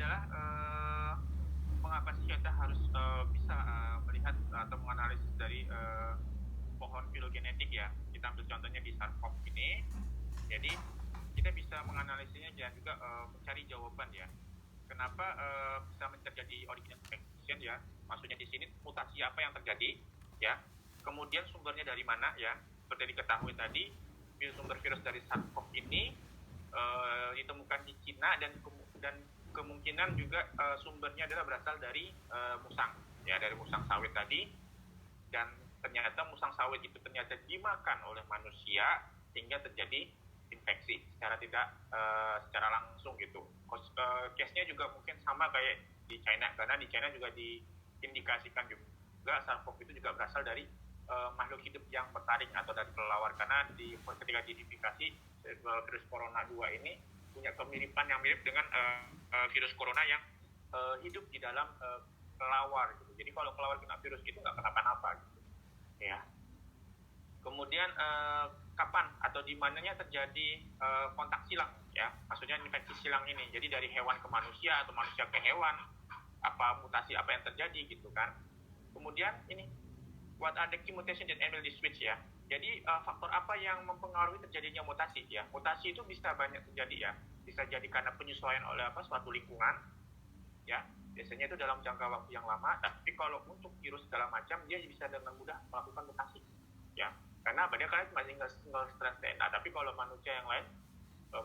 adalah mengapa sih kita harus bisa melihat atau menganalisis dari pohon filogenetik ya. Kita ambil contohnya di sarkop ini. Jadi kita bisa menganalisisnya dan juga mencari jawaban ya. Kenapa bisa terjadi original infection ya? Maksudnya di sini mutasi apa yang terjadi ya? Kemudian sumbernya dari mana ya? Seperti diketahui tadi, sumber virus dari sarkop ini ditemukan di Cina dan kemungkinan juga sumbernya adalah berasal dari musang ya, dari musang sawit tadi. Dan ternyata musang sawit itu ternyata dimakan oleh manusia sehingga terjadi infeksi secara langsung gitu. Case-nya juga mungkin sama kayak di China, karena di China juga diindikasikan juga sarkop itu juga berasal dari makhluk hidup yang bertaring atau dari kelelawar, karena ketika diidentifikasi virus corona 2 ini punya kemiripan yang mirip dengan virus corona yang hidup di dalam kelelawar gitu. Jadi kalau kelelawar kena virus itu nggak kenapa-napa gitu ya. Kemudian kapan atau di mananya terjadi kontak silang ya, maksudnya infeksi silang ini. Jadi dari hewan ke manusia atau manusia ke hewan, apa mutasi apa yang terjadi gitu kan. Kemudian ini, what are the key mutation that enable this switch ya. Jadi faktor apa yang mempengaruhi terjadinya mutasi ya. Mutasi itu bisa banyak terjadi ya. Bisa jadi karena penyesuaian oleh suatu lingkungan ya. Biasanya itu dalam jangka waktu yang lama, tapi kalau untuk virus segala macam dia bisa dengan mudah melakukan mutasi ya. Karena dia kan masih single strand DNA, tapi kalau manusia yang lain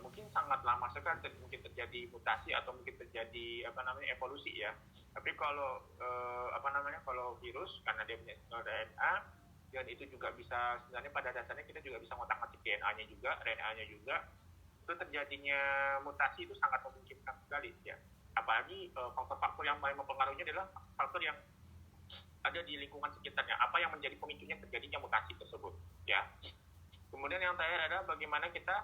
mungkin sangat lama sekali mungkin terjadi mutasi atau mungkin terjadi evolusi ya. Tapi kalau kalau virus karena dia punya single DNA, dan itu juga bisa sebenarnya pada dasarnya kita juga bisa ngotak-ngatik DNA-nya juga, RNA-nya juga, itu terjadinya mutasi itu sangat memungkinkan sekali ya. Apalagi faktor-faktor yang paling mempengaruhinya adalah faktor yang ada di lingkungan sekitarnya, apa yang menjadi pemicunya terjadinya mutasi tersebut ya. Kemudian yang terakhir adalah bagaimana kita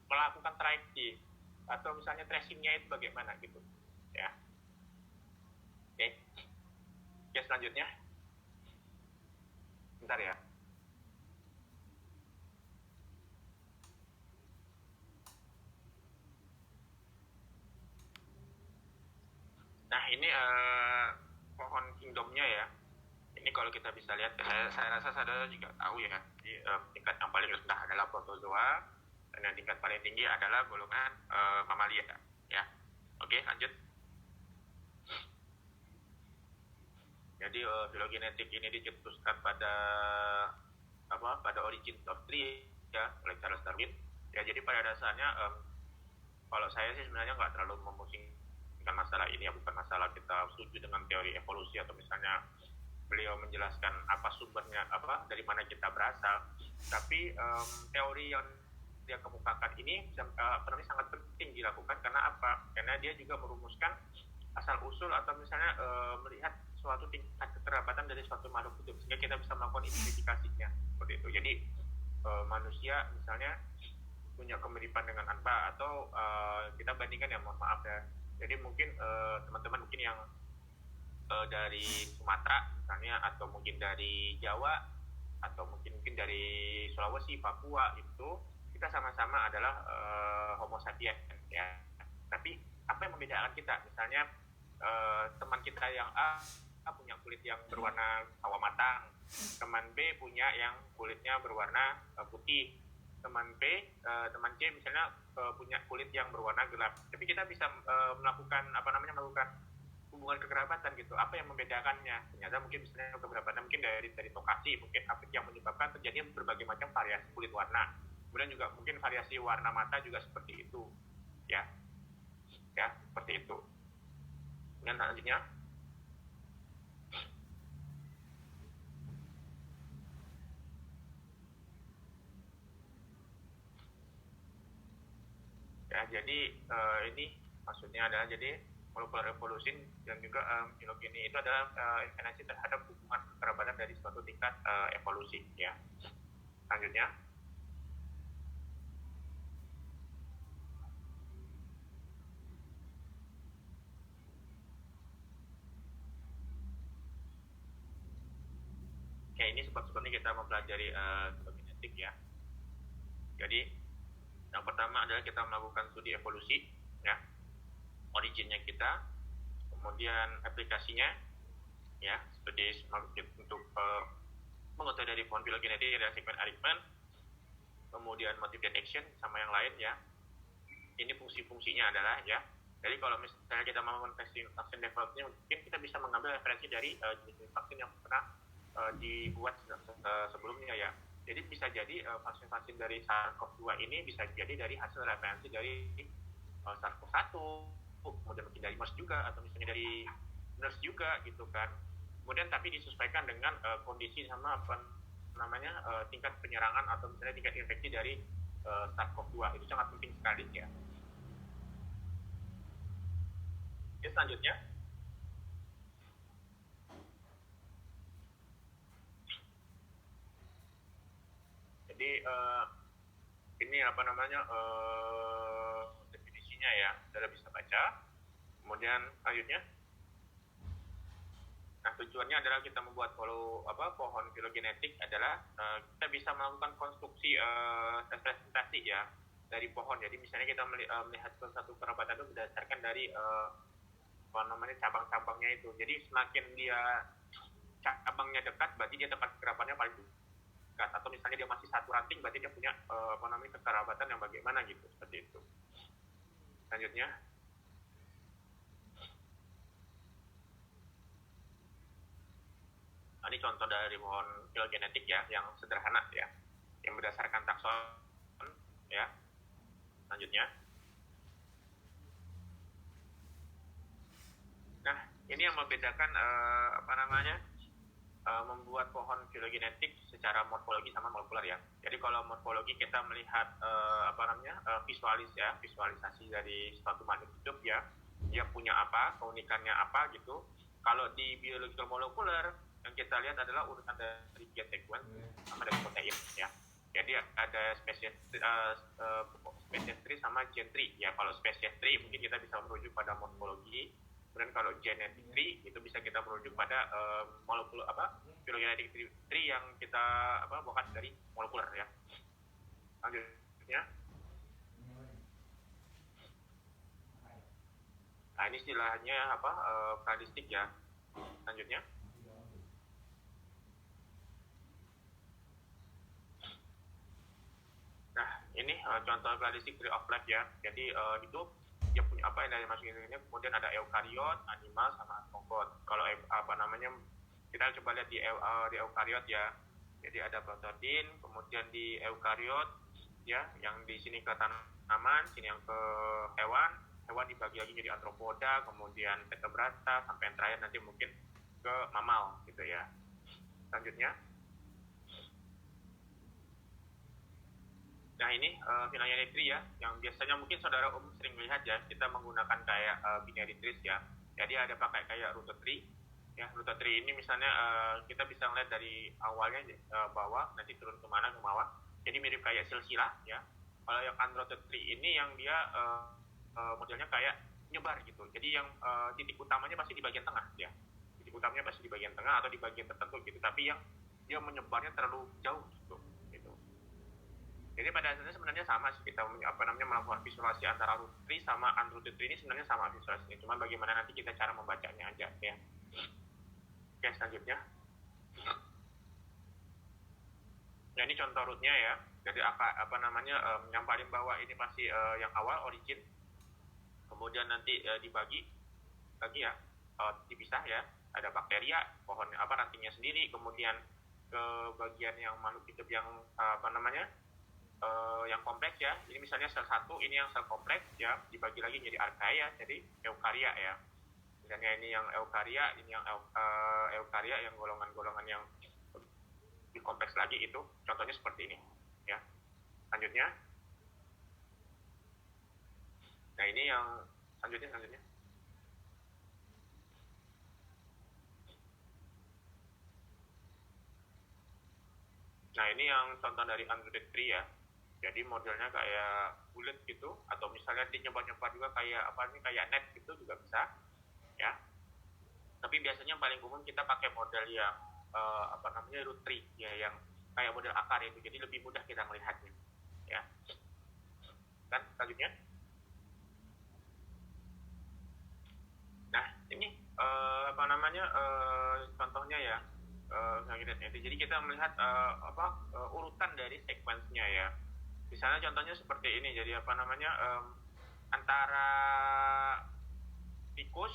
melakukan tracing atau misalnya tracingnya itu bagaimana gitu ya. Oke, selanjutnya bentar ya. Nah ini pohon kingdomnya ya. Ini kalau kita bisa lihat, saya rasa saudara juga tahu ya. Di tingkat yang paling rendah adalah protozoa, dan yang tingkat paling tinggi adalah golongan mamalia ya. Oke, lanjut. Jadi filogenetik ini dicetuskan pada Origins of Tree ya oleh Charles Darwin. Ya, jadi pada dasarnya kalau saya sih sebenarnya nggak terlalu memusingkan masalah ini ya, bukan masalah kita setuju dengan teori evolusi atau misalnya beliau menjelaskan apa sumbernya, dari mana kita berasal. Tapi teori yang dia kemukakan ini sangat penting dilakukan. Karena apa? Karena dia juga merumuskan asal usul atau misalnya melihat suatu tingkat kekerabatan dari suatu makhluk hidup sehingga kita bisa melakukan identifikasinya seperti itu. Jadi manusia misalnya punya kemiripan dengan apa, atau kita bandingkan ya, mohon maaf ya. Jadi mungkin teman-teman mungkin yang dari Sumatera misalnya, atau mungkin dari Jawa, atau mungkin dari Sulawesi, Papua, itu kita sama-sama adalah Homo sapiens ya. Tapi apa yang membedakan kita? Misalnya teman kita yang A punya kulit yang berwarna sawo matang, teman B punya yang kulitnya berwarna putih, teman C misalnya punya kulit yang berwarna gelap. Tapi kita bisa melakukan hubungan kekerabatan gitu. Apa yang membedakannya? Ternyata mungkin misalnya kekerabatan mungkin dari lokasi, mungkin apa yang menyebabkan terjadinya berbagai macam variasi kulit warna. Kemudian juga mungkin variasi warna mata juga seperti itu ya seperti itu. Kemudian selanjutnya ya, jadi ini maksudnya adalah jadi molecular evolution dan juga filogeny itu adalah inferensi terhadap hubungan kekerabatan dari suatu tingkat evolusi ya. Selanjutnya ya, ini sebab-sebabnya kita mempelajari filogenetik ya. Jadi yang pertama adalah kita melakukan studi evolusi ya. originnya kita, kemudian aplikasinya ya seperti untuk mengetahui dari pohon filogenetik ada segmen arrangement, kemudian motif detection sama yang lain ya. Ini fungsi-fungsinya adalah ya. Jadi kalau misalnya kita mau vaksin developnya, mungkin kita bisa mengambil referensi dari jenis vaksin yang pernah dibuat sebelumnya ya. Jadi bisa jadi vaksin-vaksin dari SARS-CoV-2 ini bisa jadi dari hasil referensi dari SARS-CoV-1, kemudian mungkin dari MERS juga, atau misalnya dari MERS juga gitu kan. Kemudian tapi disesuaikan dengan kondisi sama apa namanya tingkat penyerangan atau misalnya tingkat infeksi dari SARS-CoV-2. Itu sangat penting sekali ya. Oke, selanjutnya. Jadi ini apa namanya definisinya ya, saudara bisa baca. Kemudian selanjutnya, nah tujuannya adalah kita membuat pohon filogenetik adalah kita bisa melakukan konstruksi representasi ya dari pohon. Jadi misalnya kita melihat satu kerabatan itu berdasarkan dari apa namanya cabang-cabangnya itu. Jadi semakin dia cabangnya dekat, berarti dia tempat kerabatannya paling dekat. Atau misalnya dia masih satu ranting, berarti dia punya apa namanya kekerabatan yang bagaimana gitu, seperti itu. Selanjutnya. Nah, ini contoh dari pohon filogenetik ya, yang sederhana ya, yang berdasarkan takson ya. Selanjutnya. Nah, ini yang membedakan apa namanya membuat pohon filogenetik secara morfologi sama molekuler ya. Jadi kalau morfologi kita melihat apa namanya visualisasi dari suatu makhluk hidup ya, dia punya apa, keunikannya apa gitu. Kalau di biological molekuler yang kita lihat adalah urutan dari gen sequence sama dari protein ya. Jadi ada spesies tree sama gen tree ya. Kalau spesies tree mungkin kita bisa merujuk pada morfologi. Kemudian kalau genetic tree itu bisa kita merujuk pada molekul filogenetic tree yang kita bukan dari molekuler ya. Selanjutnya. Nah ini istilahnya kadistik ya. Selanjutnya. Nah ini contoh kadistik tree of life ya. Jadi itu dia punya apa yang dari masukin ini, kemudian ada eukariot, animal sama arthropod. Kalau apa namanya kita coba lihat di eukariot ya. Jadi ada protodin, kemudian di eukariot ya, yang di sini ke tanaman, sini yang ke hewan dibagi lagi jadi arthropoda, kemudian vertebrata, sampai yang terakhir nanti mungkin ke mamal gitu ya. Selanjutnya. Nah ini binary tree ya, yang biasanya mungkin saudara sering lihat ya, kita menggunakan kayak binary trees ya. Jadi ada pakai kayak root tree ya. Root tree ini misalnya kita bisa ngeliat dari awalnya bawah, nanti turun kemana ke bawah. Jadi mirip kayak silsilah ya. Kalau yang unrooted tree ini yang dia modelnya kayak nyebar gitu. Jadi yang titik utamanya pasti di bagian tengah ya. Titik utamanya pasti di bagian tengah atau di bagian tertentu gitu. Tapi yang dia menyebarnya terlalu jauh gitu. Jadi pada dasarnya sebenarnya sama sih, kita melakukan visualisasi antara root tree sama unrooted tree ini sebenarnya sama visualisasinya, cuma bagaimana nanti kita cara membacanya aja ya. Oke, selanjutnya. Nah ini contoh rootnya ya. Jadi yang paling bawah ini pasti yang awal origin, kemudian nanti dibagi lagi ya, dipisah ya. Ada bakteria, pohon rantingnya sendiri, kemudian ke bagian yang makhluk hidup yang yang kompleks ya. Ini misalnya sel 1, ini yang sel kompleks ya, dibagi lagi jadi archaea, jadi eukarya ya. Misalnya ini yang eukarya, ini yang eukarya yang golongan-golongan yang lebih kompleks lagi itu. Contohnya seperti ini ya. Selanjutnya. Nah ini yang selanjutnya. Nah ini yang contoh dari unrooted tree ya. Jadi modelnya kayak bulat gitu, atau misalnya di nyebar-nyebar juga kayak net gitu juga bisa ya. Tapi biasanya paling umum kita pakai model yang root tree ya, yang kayak model akar itu, jadi lebih mudah kita melihatnya ya. Dan selanjutnya. apa namanya contohnya ya jadi kita melihat urutan dari sequence-nya ya. Misalnya contohnya seperti ini. Jadi apa namanya antara tikus,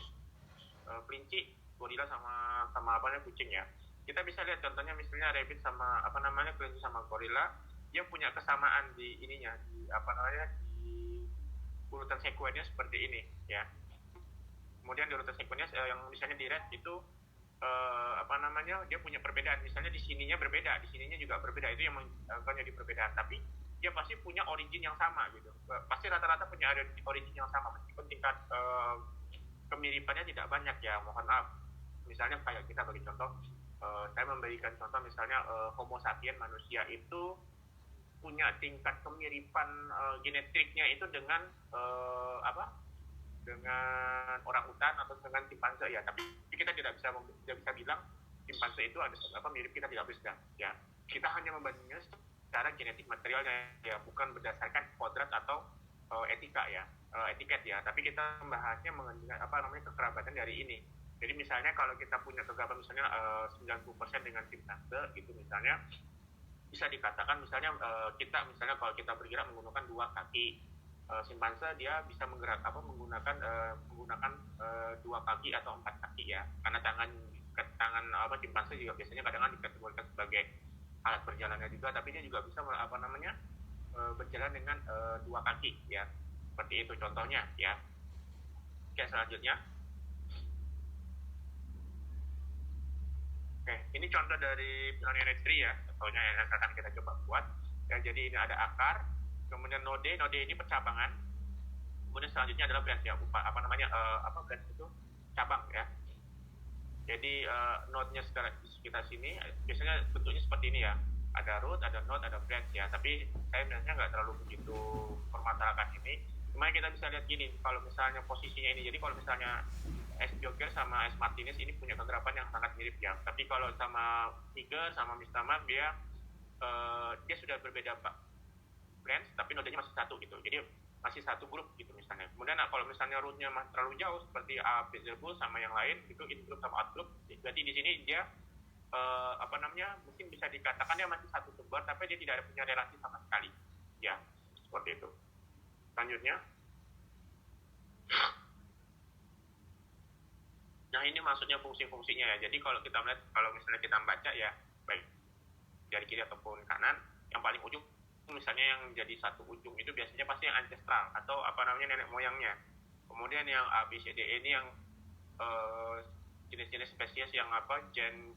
kelinci, gorila sama apa namanya kucing ya. Kita bisa lihat contohnya misalnya rabbit sama apa namanya kelinci sama gorila, dia punya kesamaan di ininya, di apa namanya di urutan sekuennya seperti ini ya. Kemudian di urutan sekuennya yang misalnya di red itu apa namanya dia punya perbedaan, misalnya di sininya berbeda, di sininya juga berbeda, itu yang menjadi perbedaan, tapi dia pasti punya origin yang sama gitu, pasti rata-rata punya origin yang sama meskipun tingkat kemiripannya tidak banyak ya, mohon maaf. Misalnya kayak kita bagi contoh, saya memberikan contoh misalnya Homo sapien manusia itu punya tingkat kemiripan genetiknya itu dengan dengan orang hutan atau dengan simpanse ya, tapi kita tidak bisa bilang simpanse itu ada mirip kita, tidak bisa ya. Kita hanya membandingnya secara genetik materialnya ya, bukan berdasarkan kodrat atau etika ya, etiket ya, tapi kita membahasnya mengenai apa namanya kekerabatan dari ini. Jadi misalnya kalau kita punya kekerabatan misalnya 90% dengan simpanse gitu misalnya, bisa dikatakan misalnya kita misalnya kalau kita bergerak menggunakan 2 kaki, simpanse dia bisa menggunakan 2 kaki atau 4 kaki ya, karena tangan simpanse juga biasanya kadang-kadang dikategorikan sebagai alat berjalannya juga, tapi dia juga bisa berjalan dengan 2 kaki ya, seperti itu contohnya ya. Oke, selanjutnya. Oke, ini contoh dari binary tree ya, contohnya yang akan kita coba buat ya. Jadi ini ada akar, kemudian node ini percabangan, kemudian selanjutnya adalah branch ya, branch itu cabang ya. Jadi node-nya sekitar sini biasanya bentuknya seperti ini ya, ada root, ada node, ada branch ya, tapi saya biasanya nggak terlalu begitu permasalahan ini. Cuma kita bisa lihat gini, kalau misalnya posisinya ini, jadi kalau misalnya S. Joker sama S. Martinez ini punya kegerapan yang sangat mirip ya, tapi kalau sama Tiger sama Mistamar dia sudah berbeda Pak branch, tapi nodenya masih satu gitu, jadi masih satu grup gitu misalnya. Kemudian kalau misalnya rootnya terlalu jauh seperti A, B, sama yang lain itu in group sama out group, berarti di sini dia mungkin bisa dikatakan dia masih satu sumber tapi dia tidak punya relasi sama sekali ya, seperti itu. Selanjutnya, nah ini maksudnya fungsi-fungsinya ya. Jadi kalau kita melihat, kalau misalnya kita membaca ya, baik dari kiri ataupun kanan, yang paling ujung misalnya yang jadi satu ujung itu biasanya pasti yang ancestral atau nenek moyangnya. Kemudian yang A, B, C, D, E ini yang jenis-jenis spesies yang gen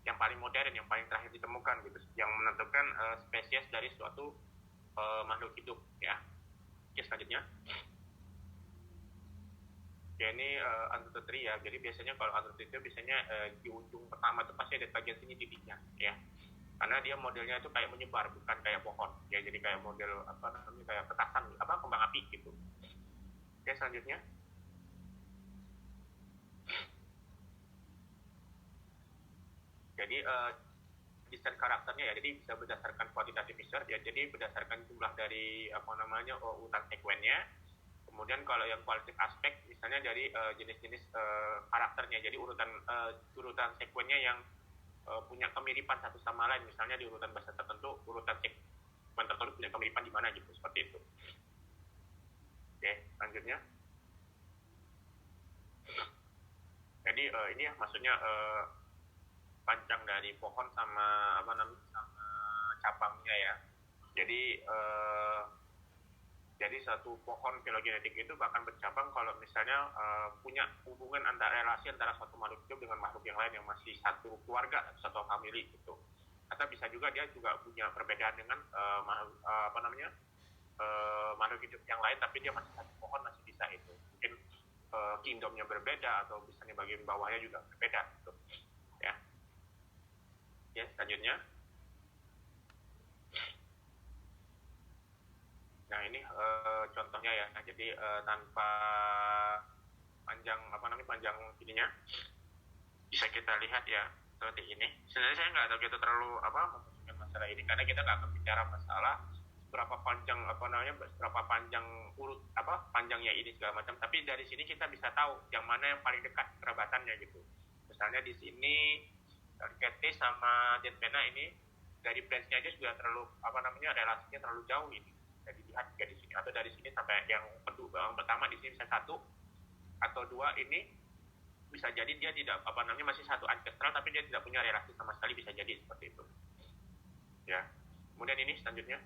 yang paling modern, yang paling terakhir ditemukan gitu, yang menentukan spesies dari suatu makhluk hidup ya. Oke, selanjutnya. Ya ini andrototri ya. Jadi biasanya kalau andrototri itu biasanya di ujung pertama itu pasti ada bagian sini titiknya ya. Karena dia modelnya itu kayak menyebar, bukan kayak pohon ya. Jadi kayak model kayak petasan kembang api gitu. Oke, selanjutnya. Jadi desain karakternya ya, jadi bisa berdasarkan kuantitatif research ya, jadi berdasarkan jumlah dari urutan sekuennya. Kemudian kalau yang kualitatif aspek misalnya dari jenis-jenis karakternya, jadi urutan sekuennya yang punya kemiripan satu sama lain, misalnya di urutan bahasa tertentu urutan sekuen tertentu punya kemiripan di mana gitu, seperti itu. Oke, selanjutnya. Jadi ini ya maksudnya panjang dari pohon sama sama cabangnya ya. Jadi satu pohon filogenetik itu bahkan bercabang kalau misalnya punya hubungan relasi antara suatu makhluk hidup dengan makhluk yang lain yang masih satu keluarga, satu family gitu. Atau bisa juga dia juga punya perbedaan dengan makhluk hidup yang lain, tapi dia masih satu pohon, masih bisa itu. Mungkin kingdomnya berbeda atau misalnya bagian bawahnya juga berbeda gitu. Ya. Ya, selanjutnya. Nah, ini contohnya ya. Jadi tanpa panjang ininya bisa kita lihat ya seperti ini. Sebenarnya saya nggak tahu kita terlalu memfokuskan masalah ini karena kita nggak akan bicara masalah berapa panjang urut panjangnya ini segala macam, tapi dari sini kita bisa tahu yang mana yang paling dekat kerabatannya gitu. Misalnya di sini Cat sama Dentpena ini dari branch-nya aja sudah terlalu relasinya terlalu jauh ini. Jadi dilihat dari sini, atau dari sini sampai yang pertama di sini bisa 1 atau 2 ini bisa jadi dia tidak masih satu ancestral tapi dia tidak punya relasi sama sekali, bisa jadi seperti itu. Ya. Kemudian ini selanjutnya.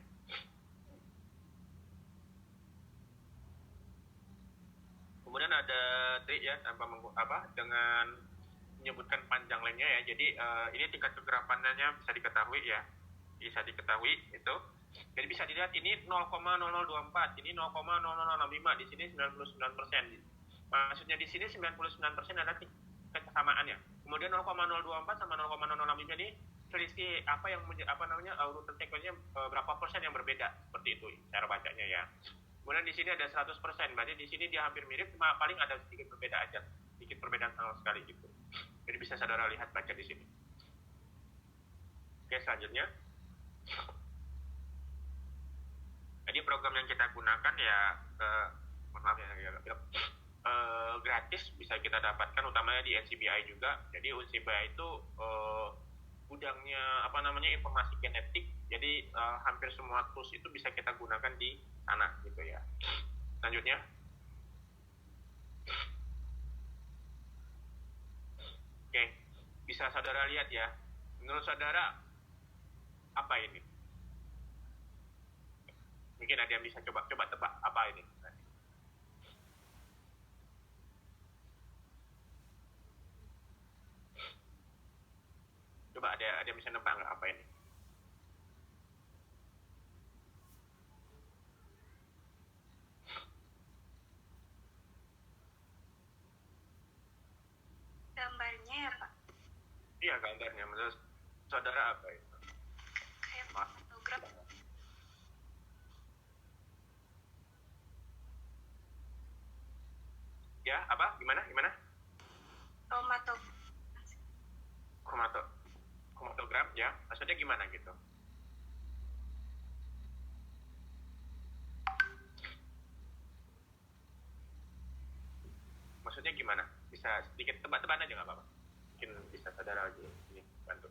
Kemudian ada trik ya dengan menyebutkan panjang lainnya ya. Jadi ini tingkat kegerapannya bisa diketahui ya. Bisa diketahui itu. Jadi bisa dilihat ini 0,0024, ini 0,0065, di sini 99%. Maksudnya di sini 99% adalah tingkat kesamaannya. Kemudian 0,024 sama 0,065 ini selisih urutan sekuensinya berapa persen yang berbeda, seperti itu cara bacanya ya. Kemudian di sini ada 100%, berarti di sini dia hampir mirip, cuma paling ada sedikit berbeda aja, sedikit perbedaan sama sekali gitu. Jadi bisa saudara lihat baca di sini. Oke, selanjutnya. Jadi program yang kita gunakan ya gratis, bisa kita dapatkan utamanya di NCBI juga. Jadi NCBI itu gudangnya informasi genetik. Jadi hampir semua tools itu bisa kita gunakan di sana gitu ya. Selanjutnya. Oke, bisa saudara lihat ya. Menurut saudara apa ini? Mungkin ada yang bisa coba tebak apa ini. Coba ada yang bisa nebak nggak apa ini? Gambarnya ya Pak? Iya, gambarnya. Menurut saudara apa itu? Kayak fotogram. Ya, apa? Gimana? Kromatogram ya. Maksudnya gimana gitu? Maksudnya gimana? Bisa sedikit tebak-tebakan aja nggak apa-apa? Mungkin bisa saudara lagi ini bantu.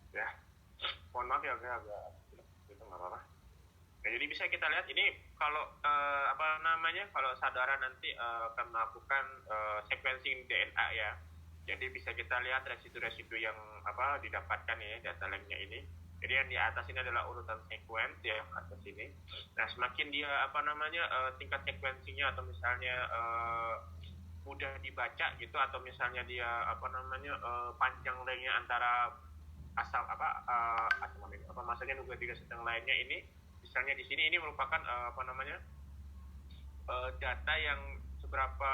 Ya, mohon maaf ya agak itu nggak apa-apa. Nah, jadi bisa kita lihat ini kalau kalau saudara nanti akan melakukan sequencing DNA ya. Jadi bisa kita lihat residu-residu yang didapatkan ya data lengnya ini. Jadi yang di atas ini adalah urutan sequence ya, atas ini. Nah, semakin dia tingkat sequencingnya atau misalnya mudah dibaca gitu, atau misalnya dia panjang lengnya antara maksudnya nukleotidas yang lainnya ini, misalnya di sini ini merupakan data yang seberapa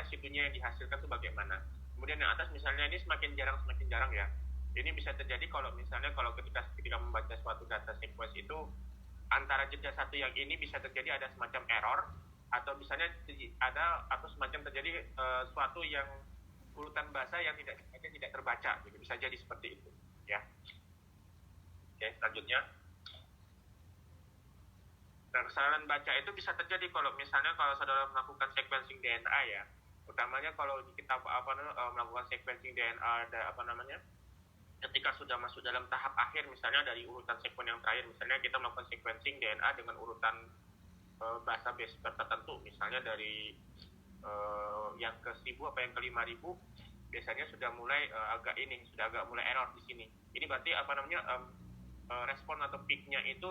residunya yang dihasilkan itu bagaimana. Kemudian yang atas misalnya ini semakin jarang ya. Ini bisa terjadi kalau ketika membaca suatu data sequence itu antara jeda satu yang ini bisa terjadi ada semacam error, atau misalnya atau semacam terjadi suatu yang urutan bahasa yang tidak terbaca gitu. Bisa jadi seperti itu ya. Oke, selanjutnya. Nah, kesalahan baca itu bisa terjadi kalau saudara melakukan sequencing DNA ya. Utamanya kalau kita melakukan sequencing DNA ketika sudah masuk dalam tahap akhir, misalnya dari urutan sekuen yang terakhir, misalnya kita melakukan sequencing DNA dengan urutan bahasa base pair tertentu, misalnya dari yang ke 1000 yang ke 5000, biasanya sudah mulai agak mulai error di sini. Ini berarti respon atau peak-nya itu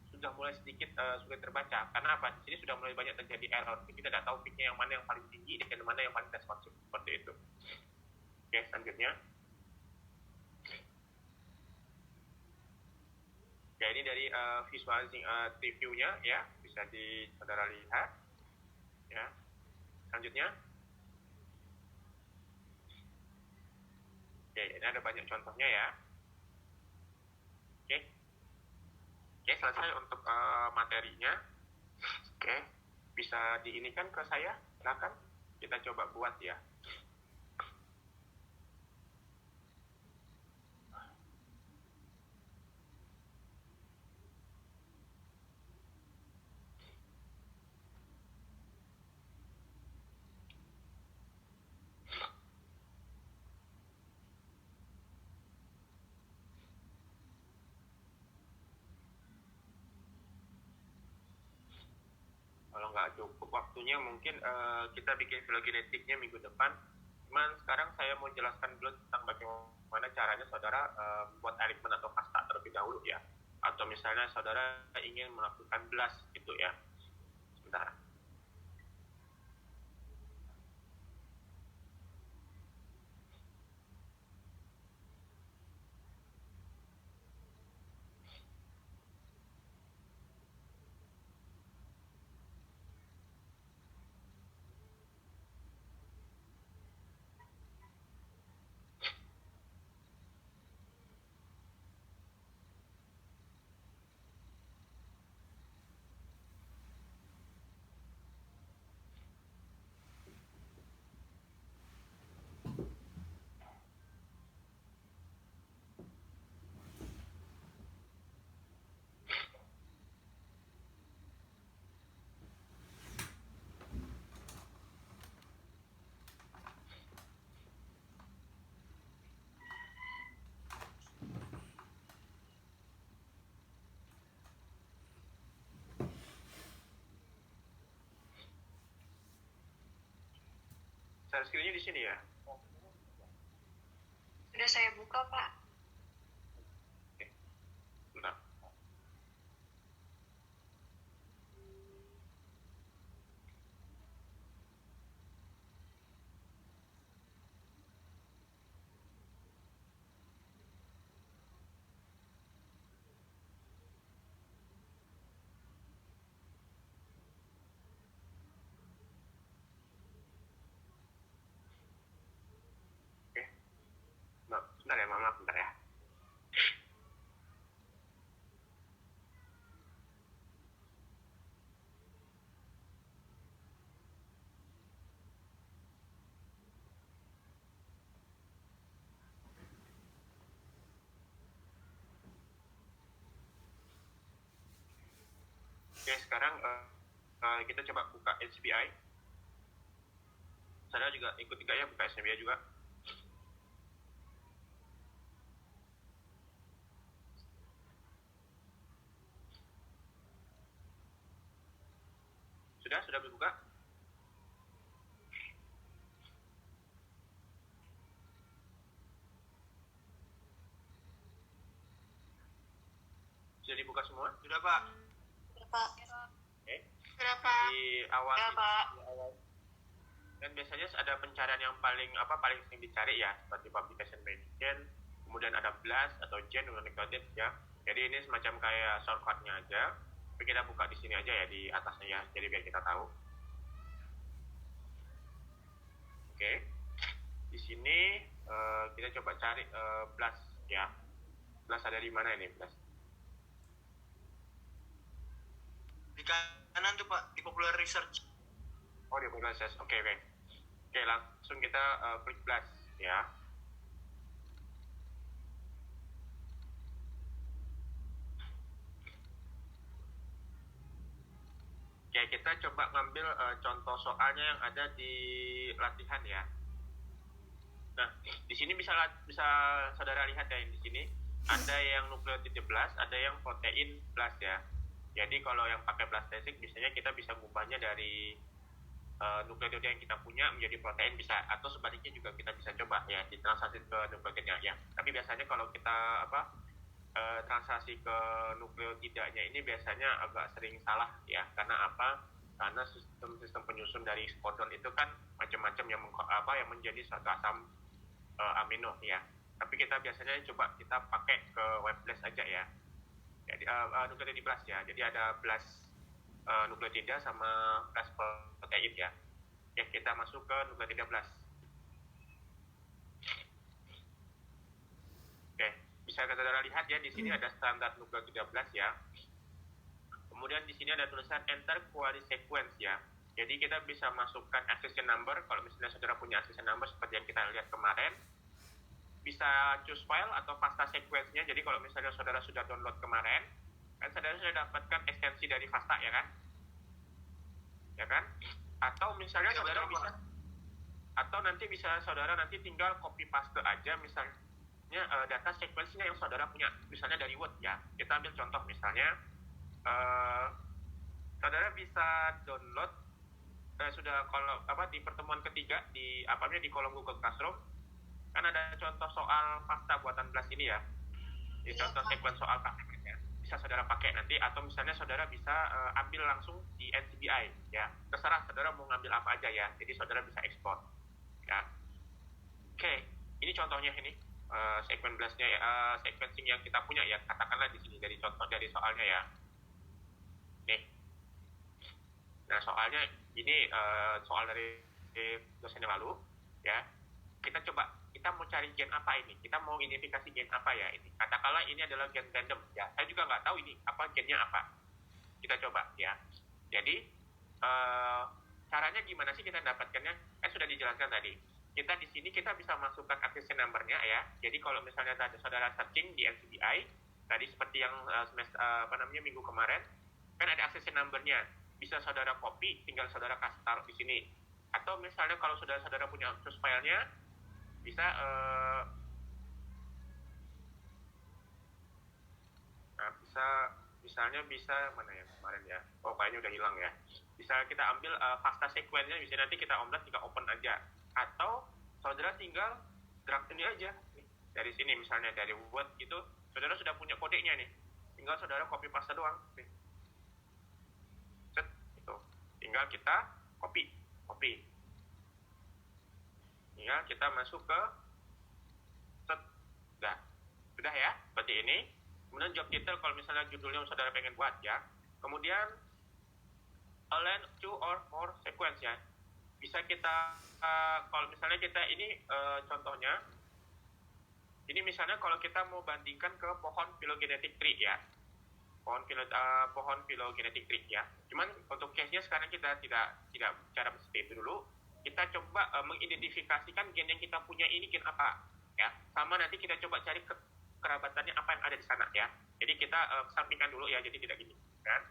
sudah mulai sedikit sulit terbaca. Karena apa? Di sini sudah mulai banyak terjadi error. Kita tidak tahu peak-nya yang mana yang paling tinggi dan mana yang paling responsif, seperti itu. Oke, selanjutnya. Ya, ini dari visualizing review-nya ya, bisa saudara lihat. Ya. Selanjutnya. Oke, ini ada banyak contohnya ya. Oke, selesai untuk materinya. Oke, bisa diinikan ke saya? Silakan, kita coba buat ya. Kalau nggak cukup waktunya mungkin kita bikin filogenetiknya minggu depan. Cuman sekarang saya mau jelaskan dulu tentang bagaimana caranya saudara buat alignment atau kasta terlebih dahulu ya. Atau misalnya saudara ingin melakukan blast gitu ya. Sebentar. Share screen-nya di sini ya. Sudah saya buka, Pak. Oke. Bentar. Oke. Nah, bentar ya, maaf, bentar ya. Oke, sekarang kita coba buka HBI. Saya juga ikut juga ya buka HBI juga. Sudah dibuka? Sudah dibuka semua? Sudah, Pak. Sudah, Pak. Oke. Sudah, Pak. Di awal Sudah, Pak. dan biasanya ada pencarian yang paling sering dicari ya, seperti publication by gen, kemudian ada blast atau gen nucleotide ya. Jadi ini semacam kayak shortcut-nya aja. Tapi kita buka di sini aja ya, di atasnya ya, jadi biar kita tahu. Oke. Di sini kita coba cari blast ya. Blast ada di mana ini blast? Di kanan tuh Pak, di popular research. Oh, di popular research. Oke. Oke, langsung kita klik blast ya. Oke, kita coba ngambil contoh soalnya yang ada di latihan ya. Nah, di sini bisa saudara lihat ya, di sini ada yang nukleotide blast, ada yang protein blast ya. Jadi kalau yang pakai blastasic biasanya kita bisa ngubahnya dari nukleotida yang kita punya menjadi protein bisa, atau sebaliknya juga kita bisa coba ya ditranslasi ke nukleotida ya. Tapi biasanya kalau kita translasi ke nukleotidanya ini biasanya agak sering salah ya. Karena apa? Karena sistem penyusun dari codon itu kan macam-macam yang yang menjadi satu asam amino ya. Tapi kita biasanya coba kita pakai ke web blast aja ya. Jadi nukleotida blast ya. Jadi ada blast nukleotida sama blast protein ya. Ya, kita masuk ke nukleotida blast. Oke, bisa saudara lihat ya, di sini ada standar nukleotida blast ya. Kemudian di sini ada tulisan enter query sequence ya. Jadi kita bisa masukkan accession number. Kalau misalnya saudara punya accession number seperti yang kita lihat kemarin, bisa choose file atau FASTA sequence-nya. Jadi kalau misalnya saudara sudah download kemarin, kan saudara sudah dapatkan ekstensi dari FASTA ya kan? Ya kan? Atau misalnya saudara bisa, atau nanti bisa saudara nanti tinggal copy paste aja misalnya data sequence-nya yang saudara punya, misalnya dari Word ya. Kita ambil contoh misalnya, saudara bisa download sudah kalau di pertemuan ketiga di di kolom Google Classroom kan ada contoh soal FASTA buatan BLAS ini ya. Di contoh sequence soal prakteknya bisa saudara pakai nanti, atau misalnya saudara bisa ambil langsung di NCBI ya. Terserah saudara mau ngambil apa aja ya. Jadi saudara bisa ekspor ya. Oke, ini contohnya ini sequence BLAS-nya sequencing yang kita punya ya. Katakanlah di sini dari contoh dari soalnya ya. Nih. Nah, soalnya ini soal dari dosen yang lalu ya. Kita mau cari gen apa ini? Kita mau identifikasi gen apa ya ini? Katakanlah ini adalah gen random ya. Saya juga nggak tahu ini apa gennya apa. Kita coba ya. Jadi caranya gimana sih kita dapatkannya? Sudah dijelaskan tadi. Kita di sini kita bisa masukkan accession number-nya ya. Jadi kalau misalnya tadi saudara searching di NCBI tadi seperti yang minggu kemarin kan ada accession number-nya. Bisa saudara copy, tinggal saudara kasih taruh di sini. Atau misalnya kalau saudara punya choose file-nya, bisa bisa mana ya kemarin ya, kayaknya udah hilang ya. Bisa kita ambil FASTA sequence-nya, bisa nanti kita tinggal open aja. Atau saudara tinggal drag ini aja nih, dari sini misalnya dari Word gitu, saudara sudah punya kodenya nih, tinggal saudara copy paste doang nih. Set, gitu. Tinggal kita copy tinggal kita masuk ke set, sudah ya seperti ini. Kemudian job title kalau misalnya judulnya saudara pengen buat ya. Kemudian align 2 or more sequence ya. Bisa kita kalau misalnya kita ini contohnya ini misalnya kalau kita mau bandingkan ke pohon phylogenetic tree ya. Pohon phylogenetic tree ya. Cuman untuk case-nya sekarang kita tidak bicara seperti itu dulu. Kita coba mengidentifikasikan gen yang kita punya ini gen apa ya. Sama nanti kita coba cari kerabatannya apa yang ada di sana ya. Jadi kita sampingkan dulu ya, jadi tidak gini kan.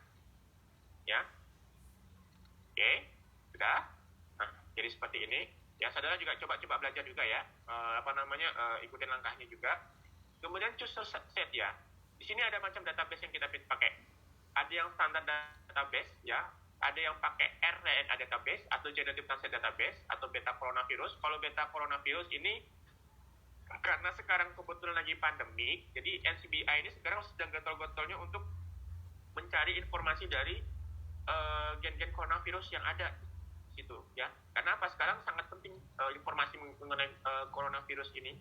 Ya. Oke, sudah. Nah, jadi seperti ini. Ya, saudara juga coba belajar juga ya. Ikutin langkahnya juga. Kemudian choose set ya. Di sini ada macam database yang kita pakai. Ada yang standar database ya. Ada yang pakai RNA database atau genetic transfer database atau beta coronavirus. Kalau beta coronavirus ini karena sekarang kebetulan lagi pandemi, jadi NCBI ini sekarang sedang getol-getolnya untuk mencari informasi dari gen-gen coronavirus yang ada di situ ya. Karena apa? Sekarang sangat penting informasi mengenai coronavirus ini.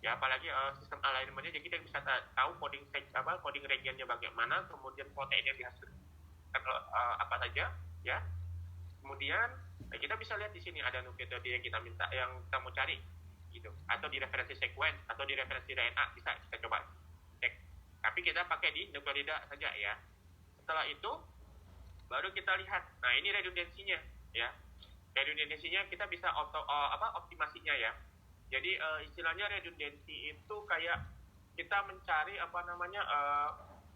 Ya, apalagi sistem alignment-nya, jadi kita bisa tahu coding regionnya bagaimana, kemudian protein yang dihasilkan apa saja ya. Kemudian kita bisa lihat di sini ada nukleotida yang kita mau cari gitu, atau di referensi sequence atau di referensi RNA bisa kita coba cek. Tapi kita pakai di nukleotida saja ya. Setelah itu baru kita lihat. Nah, ini redundansinya ya. Redundansinya kita bisa optimasinya ya. Jadi istilahnya redundansi itu kayak kita mencari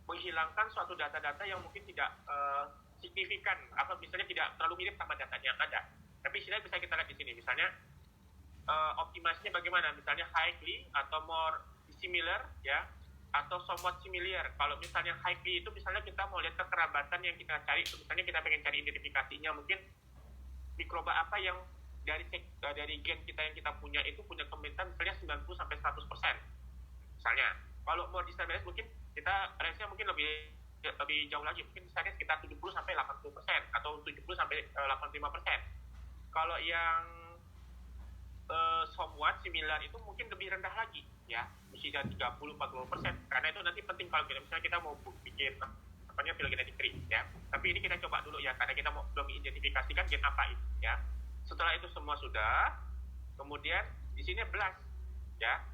menghilangkan suatu data-data yang mungkin tidak signifikan atau misalnya tidak terlalu mirip sama data yang ada. Tapi istilahnya bisa kita lihat di sini. Misalnya optimasinya bagaimana? Misalnya highly atau more similar ya, atau somewhat similar. Kalau misalnya highly itu misalnya kita mau lihat kekerabatan yang kita cari. Misalnya kita pengen cari identifikasinya, mungkin mikroba apa yang dari gen kita yang kita punya itu punya kemungkinan misalnya 90 sampai 100%. Misalnya, kalau more destabilize mungkin kita range-nya mungkin lebih jauh lagi, mungkin misalnya sekitar 70 sampai 80% atau 70 sampai 85%. Kalau yang somewhat similar itu mungkin lebih rendah lagi ya, bisa 30-40%. Karena itu nanti penting kalau misalnya kita mau bikin phylogenetic tree ya. Tapi ini kita coba dulu ya, karena kita mau belum mengidentifikasikan gen apa ini ya. Setelah itu semua sudah, kemudian di sini BLAST ya.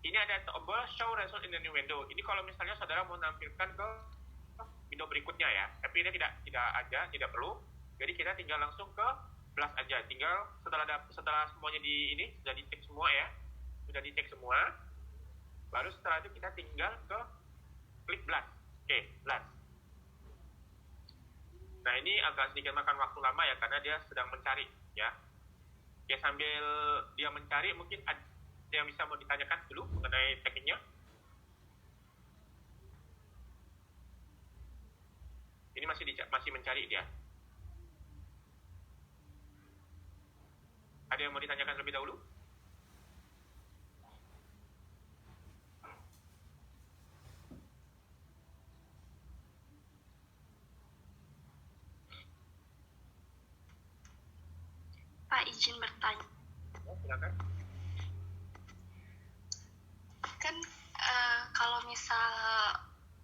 Ini ada tombol show result in the new window. Ini kalau misalnya saudara mau nampilkan ke window berikutnya ya. Tapi ini tidak perlu. Jadi kita tinggal langsung ke blast aja. Tinggal setelah semuanya sudah dicek semua ya. Sudah dicek semua. Baru setelah itu kita tinggal ke klik blast. Oke, blast. Nah, ini agak sedikit makan waktu lama ya karena dia sedang mencari ya. Ya, sambil dia mencari mungkin ada yang bisa mau ditanyakan dulu mengenai tekniknya. Ini masih mencari dia. Ada yang mau ditanyakan terlebih dahulu? Pak, izin bertanya. Ya, silakan. Kan kalau misal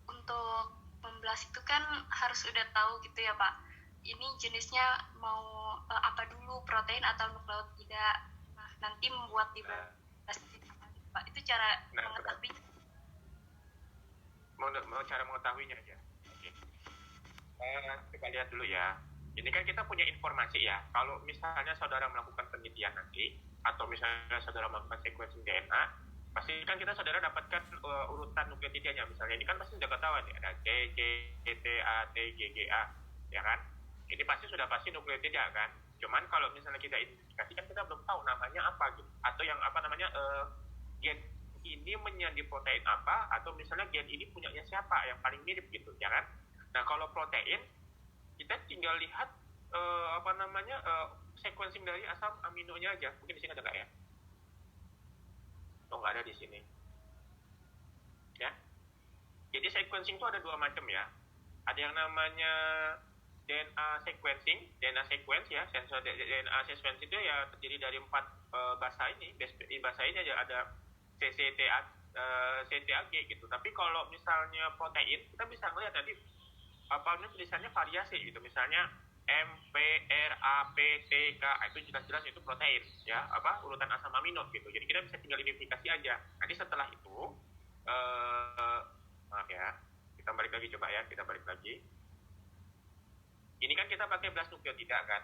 untuk membelas itu kan harus udah tahu gitu ya Pak. Ini jenisnya mau apa dulu, protein atau nukleotida. Nah, nanti membuat di belas itu apa gitu, Pak. Itu cara mengetahui. Mau cara mengetahuinya aja. Oke. Kita lihat dulu ya. Ini kan kita punya informasi ya. Kalau misalnya saudara melakukan penelitian nanti, atau misalnya saudara melakukan sequencing DNA, pasti kan saudara dapatkan urutan nukleotidanya. Misalnya ini kan pasti sudah ketahuan nih, ada C, G, T, A, T, G, G, A, ya kan? Ini pasti nukleotida kan? Cuman kalau misalnya kita identifikasi kan kita belum tahu namanya apa gitu, atau yang gen ini menjadi protein apa, atau misalnya gen ini punyanya siapa yang paling mirip gitu, ya kan? Nah, kalau protein kita tinggal lihat sequencing dari asam aminonya aja. Mungkin di sini ada nggak ya? Oh, nggak ada di sini. Ya. Jadi sequencing itu ada dua macam ya. Ada yang namanya DNA sequence ya. DNA sequence itu ya terdiri dari 4 bahasa ini. Di bahasa ini aja ada CTAG gitu. Tapi kalau misalnya protein, kita bisa ngelihat tadi tulisannya variasi gitu. Misalnya M, P, R, A, P, T, K, itu jelas-jelas itu protein ya, urutan asam amino gitu. Jadi kita bisa tinggal identifikasi aja. Nanti setelah itu maaf ya, kita balik lagi. Ini kan kita pakai blast nukleotida kan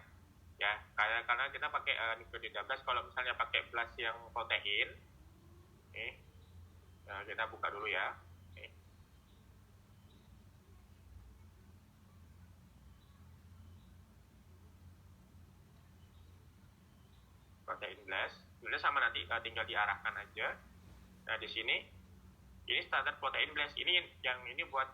ya, karena kita pakai nukleotida blast. Kalau misalnya pakai blast yang protein, kita buka dulu ya. Protein blast, sebenarnya sama, nanti tinggal diarahkan aja. Nah, di sini ini standar protein blast, ini buat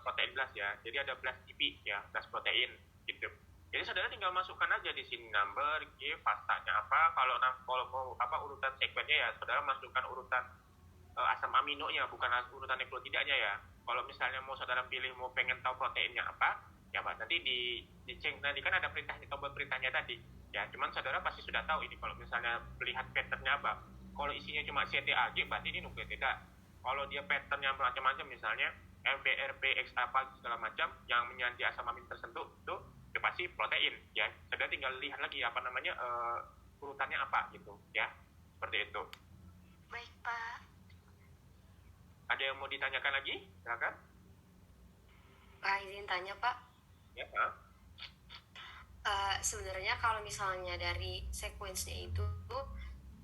protein blast ya. Jadi ada blast TP ya, blast protein gitu. Jadi saudara tinggal masukkan aja di sini number, G, pastanya apa. Kalau mau urutan sekuennya ya, saudara masukkan urutan asam aminonya, bukan urutan nukleotidanya ya. Kalau misalnya mau saudara pilih mau pengen tahu proteinnya apa, ya Pak, nanti dicek, nanti kan ada tombol perintahnya tadi. Ya, cuman saudara pasti sudah tahu ini kalau misalnya melihat patternnya apa. Kalau isinya cuma CTAG, berarti ini nukleotida. Kalau dia patternnya macam-macam, misalnya MPRP, X apa segala macam yang menjadi asam amino tertentu, itu pasti protein. Ya, saudara tinggal lihat lagi urutannya apa gitu. Ya, seperti itu. Baik Pak. Ada yang mau ditanyakan lagi? Silakan. Pak, izin tanya Pak. Ya, Pak. Sebenarnya kalau misalnya dari sequence-nya itu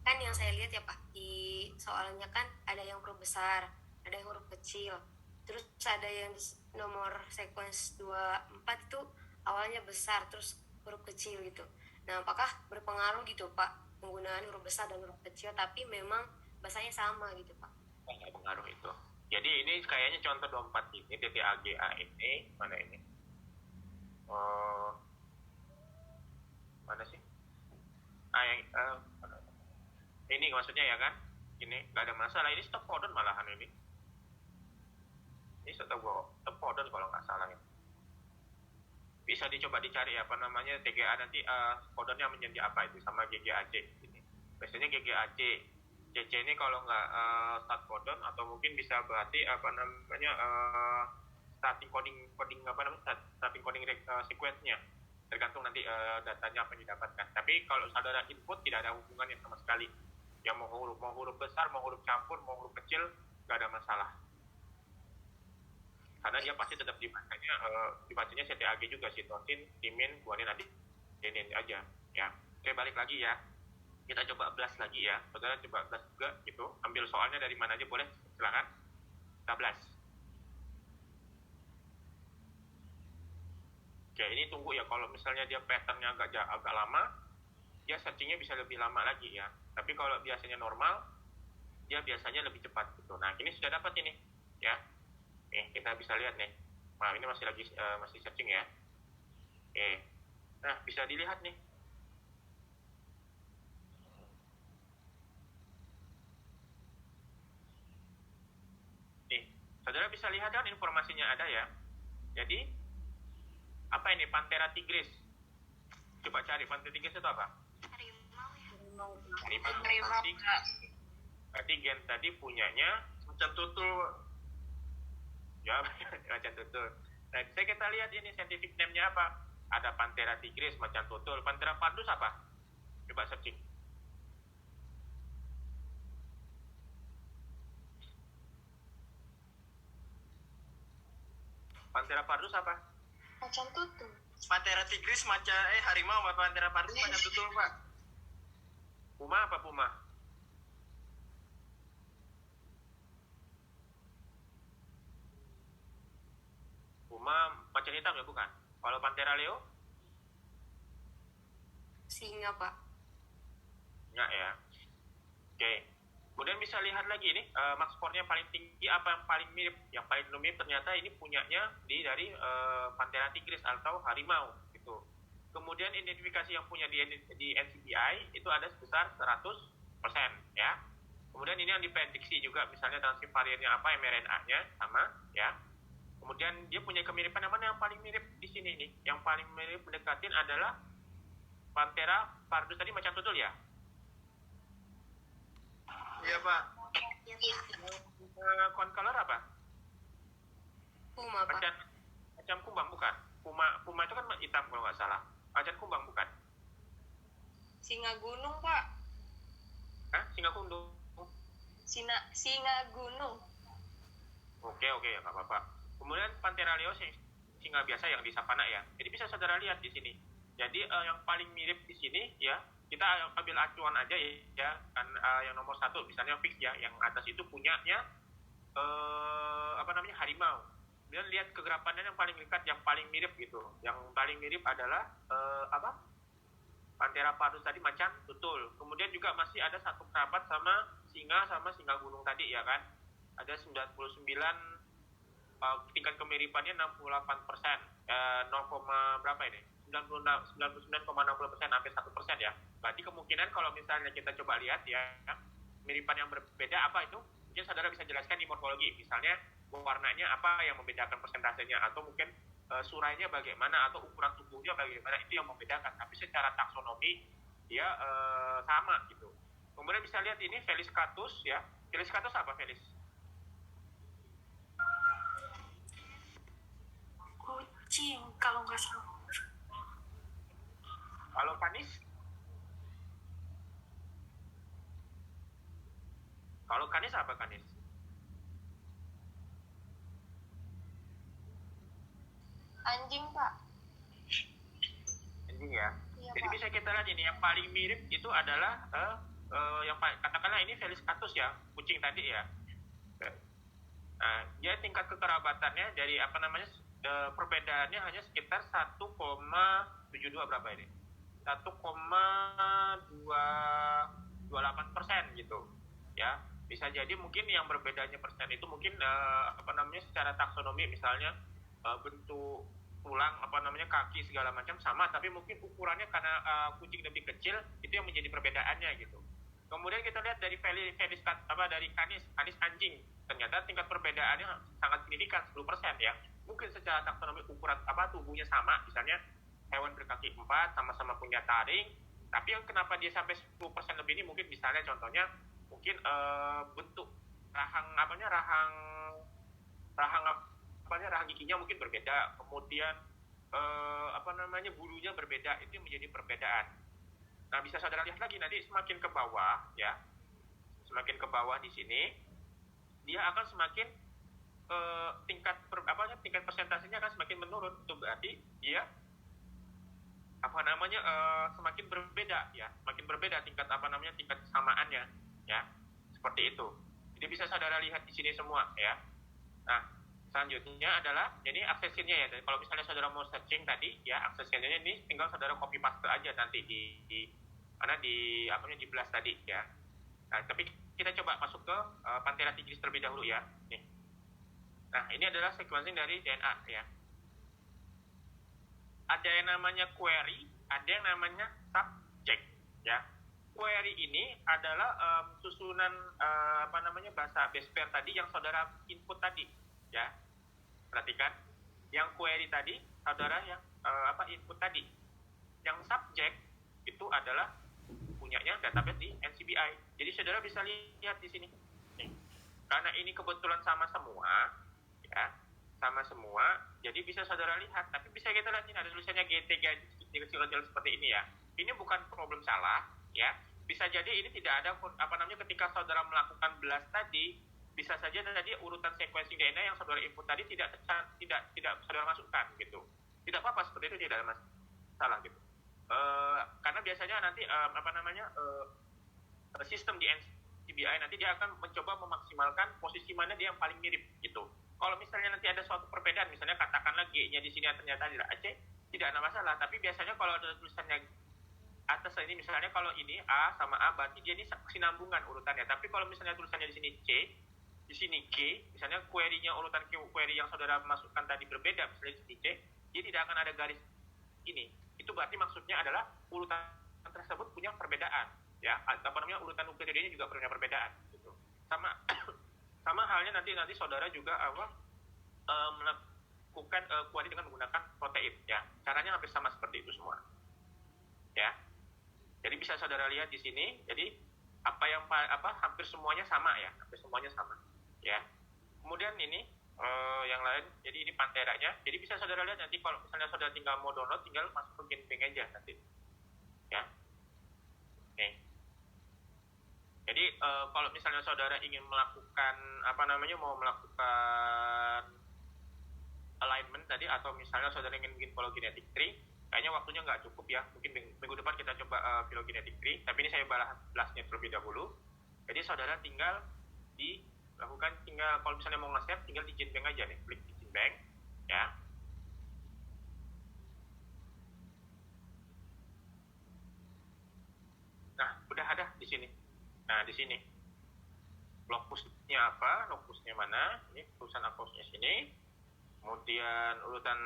kan yang saya lihat ya Pak, di soalnya kan ada yang huruf besar, ada yang huruf kecil, terus ada yang nomor sequence 24 itu awalnya besar terus huruf kecil gitu. Nah, apakah berpengaruh gitu Pak penggunaan huruf besar dan huruf kecil, tapi memang bahasanya sama gitu Pak? Nggak pengaruh itu. Jadi ini kayaknya contoh 24 ini, TTAGA ini, mana ini? Mana sih? Ini maksudnya ya kan? Ini nggak ada masalah. Ini stop codon malahan ini. Ini stop codon kalau nggak salah ya. Bisa dicoba dicari TGA nanti kodonnya menjadi apa itu sama GGAC ini. Biasanya GGAC, CC ini kalau nggak start codon atau mungkin bisa berarti starting coding sequence-nya. Tergantung nanti datanya apa yang didapatkan. Tapi kalau saudara input tidak ada hubungannya sama sekali. Yang mau huruf besar, mau huruf campur, mau huruf kecil, nggak ada masalah. karena dia pasti tetap dibacanya CTAG juga, sitosin, timin, guanin, adenin aja ya. Oke, balik lagi ya, kita coba blast lagi ya, saudara coba blast juga gitu, ambil soalnya dari mana aja boleh, silakan kita blast. Oke, ini tunggu ya, kalau misalnya dia patternnya agak lama, dia searchingnya bisa lebih lama lagi ya. Tapi kalau biasanya normal, dia biasanya lebih cepat gitu. Nah, ini sudah dapat ini ya. Kita bisa lihat nih. Nah, ini masih searching ya. Nah, bisa dilihat nih. Saudara bisa lihat kan informasinya ada ya. Jadi apa ini Panthera tigris? Coba cari Panthera tigris itu apa? Harimau. Berarti gen tadi punyanya Macan tutul. ya macan tutul. Nah, bisa kita lihat ini scientific name-nya apa? Ada Panthera tigris, macan tutul. Panthera pardus apa? Coba searching. Panthera pardus apa? Macan tutul. Panthera tigris harimau sama Panthera pardus macan tutul, Pak. Puma apa puma? Puma macan hitam ya bukan? Kalau Panthera leo? Singa, Pak. Enggak ya. Oke. Kemudian bisa lihat lagi nih, max score-nya paling tinggi apa yang paling mirip? Yang paling mirip ternyata ini punyanya dari Panthera tigris atau harimau gitu. Kemudian identifikasi yang punya di NCBI itu ada sebesar 100% ya. Kemudian ini yang diprediksi juga, misalnya transkrip-variannya apa, mRNA-nya sama ya. Kemudian dia punya kemiripan yang mana yang paling mirip di sini nih? Yang paling mirip mendekatin adalah Panthera pardus tadi, macan tutul ya. Iya, Pak. Concolor apa? Puma, Pak. Macan kumbang bukan? Puma itu kan hitam kalau nggak salah. Macan kumbang bukan? Singa gunung, Pak. Hah? Singa gunung? Singa gunung. Oke, ya nggak apa-apa. Kemudian Panthera leo singa biasa yang di savana ya. Jadi bisa saudara lihat di sini. Jadi yang paling mirip di sini ya, kita ambil acuan aja ya kan, yang nomor 1 misalnya fix ya, yang atas itu punyanya harimau. Kemudian lihat kegerapannya yang paling dekat, yang paling mirip gitu. Yang paling mirip adalah Panthera pardus tadi, macan tutul. Kemudian juga masih ada satu kerabat sama singa gunung tadi ya kan. Ada 99 tingkat kemiripannya 68%. 0, berapa ini? 99,60%, hampir 1% ya. Berarti kemungkinan kalau misalnya kita coba lihat ya, miripan yang berbeda apa itu? Mungkin saudara bisa jelaskan di morfologi, misalnya warnanya apa yang membedakan persentasenya, atau mungkin surainya bagaimana, atau ukuran tubuhnya bagaimana, itu yang membedakan. Tapi secara taksonomi dia sama gitu. Kemudian bisa lihat ini Felis catus ya. Felis catus apa Felis? Kucing kalau nggak salah. Kalau Canis? Kalau Canis apa Canis? Anjing, Pak. Anjing ya. Iya, Jadi Pak. bisa kita lihat ini yang paling mirip itu adalah yang katakanlah ini Felis catus ya, kucing tadi ya. Nah, dia tingkat kekerabatannya dari perbedaannya hanya sekitar 1,72 berapa ini? 1,28% gitu ya. Bisa jadi mungkin yang berbedanya persen itu mungkin secara taksonomi, misalnya bentuk tulang kaki segala macam sama, tapi mungkin ukurannya karena kucing lebih kecil, itu yang menjadi perbedaannya gitu. Kemudian kita lihat dari dari Canis anjing, ternyata tingkat perbedaannya sangat signifikan, 10% ya. Mungkin secara taksonomi ukuran tubuhnya sama, misalnya hewan berkaki 4 sama-sama punya taring, tapi yang kenapa dia sampai 10% lebih ini mungkin misalnya contohnya mungkin bentuk rahang giginya mungkin berbeda, kemudian bulunya berbeda, itu yang menjadi perbedaan. Nah, bisa saudara lihat lagi nanti semakin ke bawah ya, semakin ke bawah di sini dia akan semakin tingkat persentasenya akan semakin menurun. Itu berarti dia semakin berbeda ya, semakin berbeda tingkat tingkat kesamaannya ya, seperti itu. Jadi bisa saudara lihat di sini semua ya. Nah, selanjutnya adalah ini aksesnya ya. Jadi kalau misalnya saudara mau searching tadi ya, aksesnya ini tinggal saudara copy paste aja nanti di blast tadi ya. Nah, tapi kita coba masuk ke Panthera tigris terlebih dahulu ya. Nih. Nah, ini adalah sequencing dari DNA ya. Ada yang namanya query, ada yang namanya subject ya. Query ini adalah susunan bahasa base pair tadi yang saudara input tadi ya. Perhatikan, yang query tadi saudara yang input tadi. Yang subject itu adalah punyanya database di NCBI. Jadi saudara bisa lihat di sini. Nih. Karena ini kebetulan sama semua ya. Sama semua, jadi bisa saudara lihat, tapi bisa kita lihat ini ada tulisannya GT kecil-kecil seperti ini ya. Ini bukan problem salah ya. Bisa jadi ini tidak ada ketika saudara melakukan blast tadi, bisa saja tadi urutan sequencing DNA yang saudara input tadi tidak saudara masukkan gitu. Tidak apa-apa seperti itu, tidak ada masalah gitu. Karena biasanya nanti sistem di NCBI nanti dia akan mencoba memaksimalkan posisi mana dia yang paling mirip gitu. Kalau misalnya nanti ada suatu perbedaan, misalnya katakanlah G-nya di sini ternyata adalah AC, tidak ada masalah. Tapi biasanya kalau ada tulisannya atas ini, misalnya kalau ini A sama A, berarti dia ini sinambungan urutannya. Tapi kalau misalnya tulisannya di sini C, di sini G, misalnya query-nya urutan query yang saudara masukkan tadi berbeda, misalnya di sini C, dia tidak akan ada garis ini. Itu berarti maksudnya adalah urutan tersebut punya perbedaan, ya. Urutan nukleotidanya juga punya perbedaan. Gitu. Sama halnya nanti saudara juga melakukan query dengan menggunakan protein ya. Caranya hampir sama seperti itu semua. Ya. Jadi bisa saudara lihat di sini. Jadi hampir semuanya sama ya. Hampir semuanya sama. Ya. Kemudian ini yang lain. Jadi ini Pantheranya. Jadi bisa saudara lihat nanti kalau misalnya saudara tinggal mau download, tinggal masuk ke GenBank aja nanti. Ya. Oke. Jadi kalau misalnya saudara ingin melakukan mau melakukan alignment tadi, atau misalnya saudara ingin bikin phylogenetic tree, kayaknya waktunya nggak cukup ya. Mungkin minggu depan kita coba phylogenetic tree, tapi ini saya bahasnya terlebih dahulu. Jadi saudara tinggal kalau misalnya mau nge-save, tinggal di GenBank aja nih, klik di GenBank ya. Nah, udah ada di sini. Nah, di sini locusnya apa, locusnya mana, ini urutan akusnya sini, kemudian urutan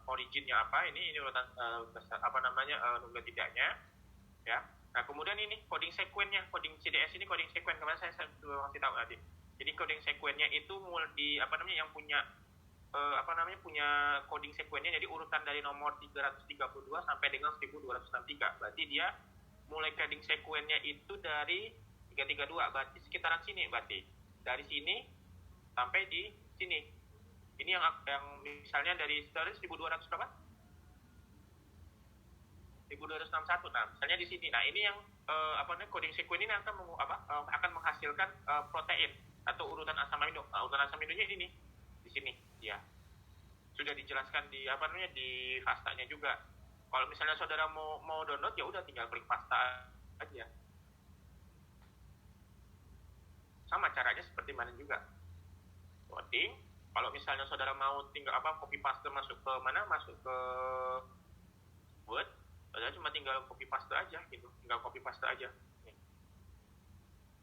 originnya apa, ini urutan nukleotidanya ya. Nah, kemudian ini coding sequence-nya, coding CDS ini coding sequence, kemarin saya masih tahu tadi. Jadi coding sequence-nya itu yang punya punya coding sequence-nya, jadi urutan dari nomor 332 sampai dengan 1263. Berarti dia mulai coding sequence-nya itu dari 332, berarti sekitaran sini, berarti dari sini sampai di sini. Ini yang misalnya dari 1200 berapa? 1261. Nah, misalnya di sini. Nah, ini yang coding sequence ini akan menghasilkan protein atau urutan asam amino. Nah, urutan asam aminonya ini di sini ya. Sudah dijelaskan di di FASTA-nya juga. Kalau misalnya saudara mau download, ya udah tinggal klik FASTA aja. Sama caranya seperti mana juga. Coding. Kalau misalnya saudara mau tinggal copy paste masuk ke Word, saudara cuma tinggal copy paste aja gitu. Tinggal copy paste aja. Nih.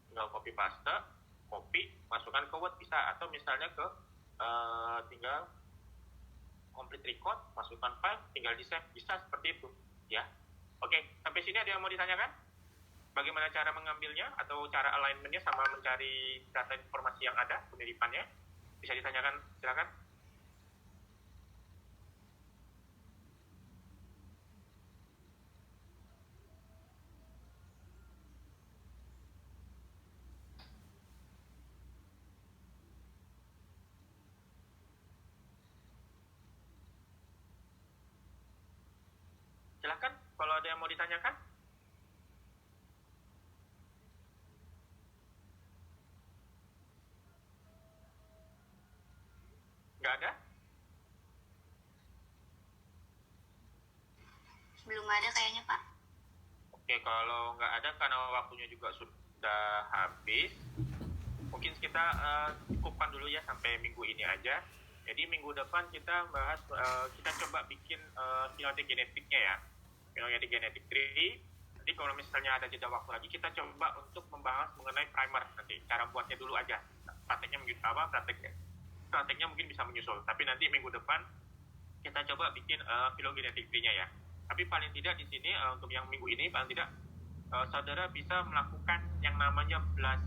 Tinggal copy paste, copy, masukkan ke Word bisa, atau misalnya ke tinggal complete record, masukkan file, tinggal di save, bisa seperti itu ya. Oke, sampai sini ada yang mau ditanyakan? Bagaimana cara mengambilnya atau cara alignment-nya sama mencari data informasi yang ada, peniripannya? Bisa ditanyakan, silakan. Silakan, kalau ada yang mau ditanyakan. Nggak ada? Belum ada kayaknya, Pak. Oke, kalau nggak ada karena waktunya juga sudah habis, mungkin kita cukupkan dulu ya sampai minggu ini aja. Jadi minggu depan kita bahas, kita coba bikin phenotype genetiknya ya, phenotype genetic tree. Nanti kalau misalnya ada jeda waktu lagi, kita coba untuk membahas mengenai primer nanti. Cara buatnya dulu aja. Prakteknya mungkin bisa menyusul. Tapi nanti minggu depan kita coba bikin phylogenetic tree-nya ya. Tapi paling tidak di sini untuk yang minggu ini paling tidak saudara bisa melakukan yang namanya blast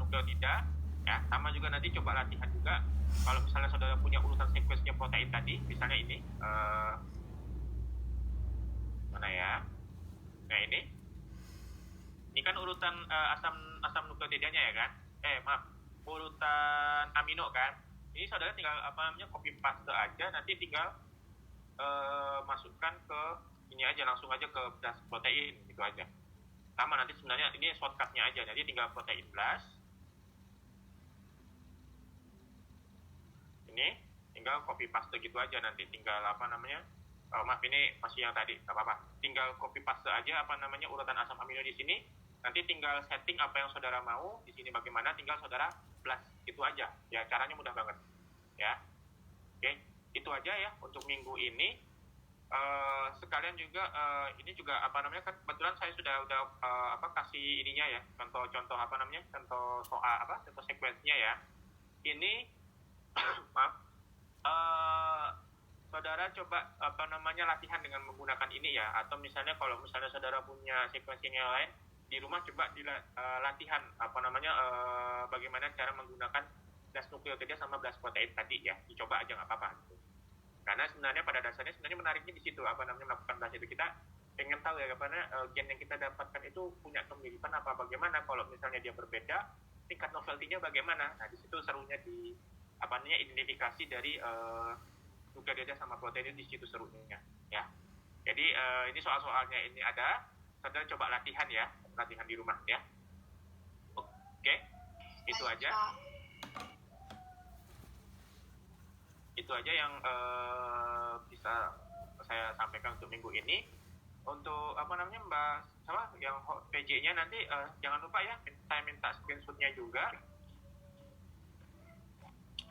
nukleotida ya, sama juga nanti coba latihan juga kalau misalnya saudara punya urutan sequence-nya protein tadi, misalnya ini mana ya, nah ini kan urutan asam nukleotidanya ya kan, urutan amino kan, ini saudara tinggal copy paste aja, nanti tinggal masukkan ke ini aja, langsung aja ke blast protein gitu aja. Sama nanti sebenarnya ini shortcutnya aja, jadi tinggal protein blast. Ini tinggal copy paste gitu aja, nanti tinggal maaf ini masih yang tadi, nggak apa-apa. Tinggal copy paste aja urutan asam amino di sini. Nanti tinggal setting apa yang saudara mau di sini bagaimana, tinggal saudara blast gitu aja. Ya caranya mudah banget. Ya. Oke, itu aja ya untuk minggu ini. Sekalian juga ini juga kan kebetulan saya sudah kasih ininya ya, contoh contoh soal contoh sequence-nya ya. Ini maaf, saudara coba latihan dengan menggunakan ini ya, atau misalnya kalau misalnya saudara punya sequencing yang lain di rumah, coba latihan bagaimana cara menggunakan blast nukleotida sama blast protein tadi ya, dicoba aja nggak apa-apa gitu. Karena sebenarnya pada dasarnya menariknya di situ melakukan blast itu, kita pengen tahu ya karena gen yang kita dapatkan itu punya kemiripan apa bagaimana, kalau misalnya dia berbeda tingkat novelty-nya bagaimana. Nah di situ serunya di identifikasi dari nukleotida sama protein di situ serunya ya. Jadi ini soal-soalnya ini ada, saudara coba latihan di rumah ya. Oke, itu aja. Itu aja yang bisa saya sampaikan untuk minggu ini. Untuk Mbak yang PJ-nya nanti jangan lupa ya, saya minta screenshot-nya juga,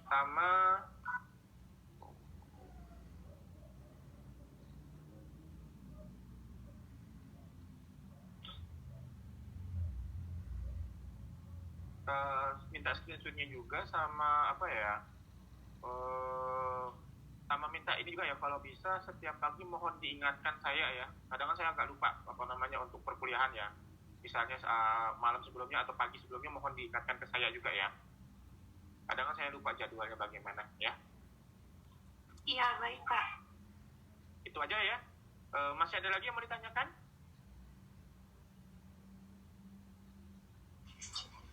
sama minta screenshot-nya juga, sama sama minta ini juga ya, kalau bisa setiap pagi mohon diingatkan saya ya. Kadang kan saya agak lupa untuk perkuliahan ya. Misalnya malam sebelumnya atau pagi sebelumnya mohon diingatkan ke saya juga ya. Kadang kan saya lupa jadwalnya bagaimana ya. Iya, baik Pak. Itu aja ya. Masih ada lagi yang mau ditanyakan?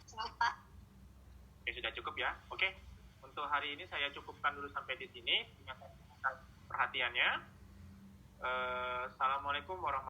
Cukup Pak. Ya sudah cukup ya. Oke. Untuk hari ini saya cukupkan dulu sampai di sini. Terima kasih atas perhatiannya. Assalamualaikum warahmatullahi wabarakatuh.